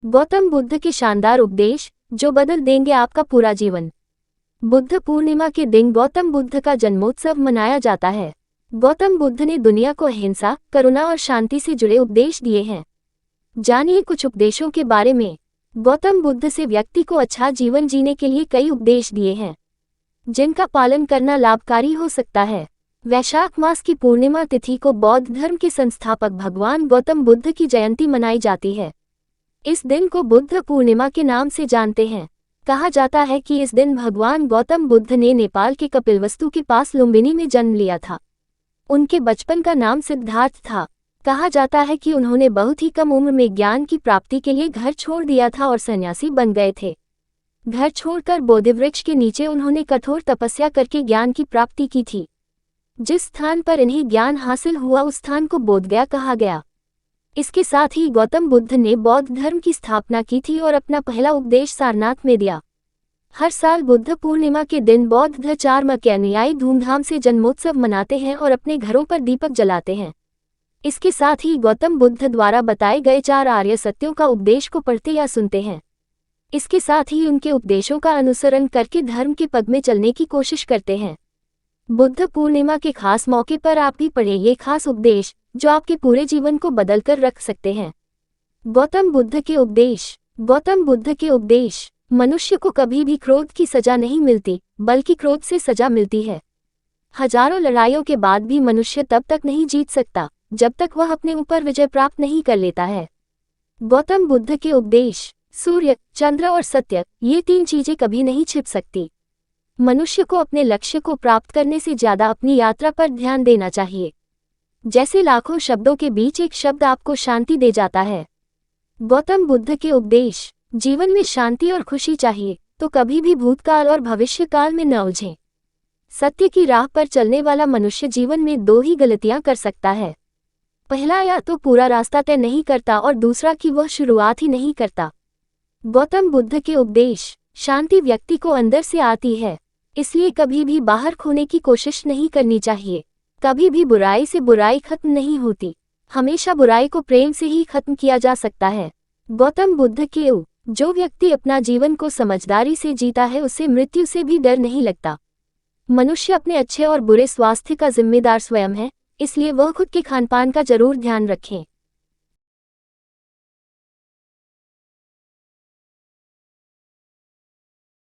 गौतम बुद्ध के शानदार उपदेश जो बदल देंगे आपका पूरा जीवन। बुद्ध पूर्णिमा के दिन गौतम बुद्ध का जन्मोत्सव मनाया जाता है। गौतम बुद्ध ने दुनिया को अहिंसा, करुणा और शांति से जुड़े उपदेश दिए हैं। जानिए कुछ उपदेशों के बारे में। गौतम बुद्ध से व्यक्ति को अच्छा जीवन जीने के लिए कई उपदेश दिए हैं, जिनका पालन करना लाभकारी हो सकता है। वैशाख मास की पूर्णिमा तिथि को बौद्ध धर्म के संस्थापक भगवान गौतम बुद्ध की जयंती मनाई जाती है। इस दिन को बुद्ध पूर्णिमा के नाम से जानते हैं। कहा जाता है कि इस दिन भगवान गौतम बुद्ध ने नेपाल के कपिलवस्तु के पास लुम्बिनी में जन्म लिया था। उनके बचपन का नाम सिद्धार्थ था। कहा जाता है कि उन्होंने बहुत ही कम उम्र में ज्ञान की प्राप्ति के लिए घर छोड़ दिया था और सन्यासी बन गए थे। घर छोड़कर बोधिवृक्ष के नीचे उन्होंने कठोर तपस्या करके ज्ञान की प्राप्ति की थी। जिस स्थान पर इन्हें ज्ञान हासिल हुआ उस स्थान को बोधगया कहा गया। इसके साथ ही गौतम बुद्ध ने बौद्ध धर्म की स्थापना की थी और अपना पहला उपदेश सारनाथ में दिया। हर साल बुद्ध पूर्णिमा के दिन बौद्ध धर्म के अनुयायी धूमधाम से जन्मोत्सव मनाते हैं और अपने घरों पर दीपक जलाते हैं। इसके साथ ही गौतम बुद्ध द्वारा बताए गए 4 आर्य सत्यों का उपदेश को पढ़ते या सुनते हैं। इसके साथ ही उनके उपदेशों का अनुसरण करके धर्म के पग में चलने की कोशिश करते हैं। बुद्ध पूर्णिमा के खास मौके पर आप भी पढ़ें ये खास उपदेश जो आपके पूरे जीवन को बदलकर रख सकते हैं। गौतम बुद्ध के उपदेश। गौतम बुद्ध के उपदेश। मनुष्य को कभी भी क्रोध की सजा नहीं मिलती, बल्कि क्रोध से सजा मिलती है। हजारों लड़ाइयों के बाद भी मनुष्य तब तक नहीं जीत सकता जब तक वह अपने ऊपर विजय प्राप्त नहीं कर लेता है। गौतम बुद्ध के उपदेश। सूर्य, चंद्र और सत्य, ये 3 चीजें कभी नहीं छिप सकती। मनुष्य को अपने लक्ष्य को प्राप्त करने से ज्यादा अपनी यात्रा पर ध्यान देना चाहिए। जैसे लाखों शब्दों के बीच एक शब्द आपको शांति दे जाता है। गौतम बुद्ध के उपदेश। जीवन में शांति और खुशी चाहिए तो कभी भी भूतकाल और भविष्यकाल में न उलझें। सत्य की राह पर चलने वाला मनुष्य जीवन में 2 ही गलतियां कर सकता है। पहला, या तो पूरा रास्ता तय नहीं करता और दूसरा कि वह शुरुआत ही नहीं करता। गौतम बुद्ध के उपदेश। शांति व्यक्ति को अंदर से आती है, इसलिए कभी भी बाहर खोने की कोशिश नहीं करनी चाहिए। कभी भी बुराई से बुराई खत्म नहीं होती। हमेशा बुराई को प्रेम से ही खत्म किया जा सकता है। गौतम बुद्ध के जो व्यक्ति अपना जीवन को समझदारी से जीता है उसे मृत्यु से भी डर नहीं लगता। मनुष्य अपने अच्छे और बुरे स्वास्थ्य का जिम्मेदार स्वयं है, इसलिए वह खुद के खानपान का जरूर ध्यान रखें।